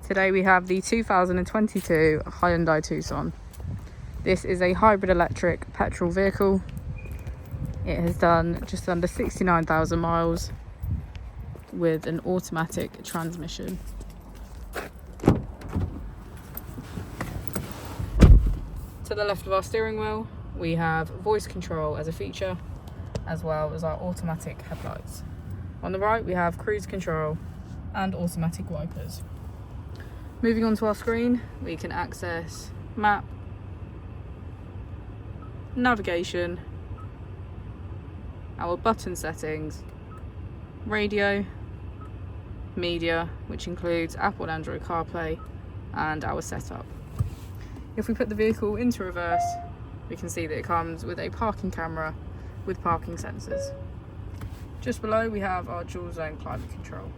Today we have the 2022 Hyundai Tucson. This is a hybrid electric petrol vehicle. It has done just under 69,000 miles with an automatic transmission. To the left of our steering wheel, we have voice control as a feature, as well as our automatic headlights. On the right, we have cruise control and automatic wipers. Moving on to our screen, we can access map, navigation, our button settings, radio, media, which includes Apple and Android CarPlay, and our setup. If we put the vehicle into reverse, we can see that it comes with a parking camera with parking sensors. Just below we have our dual zone climate control.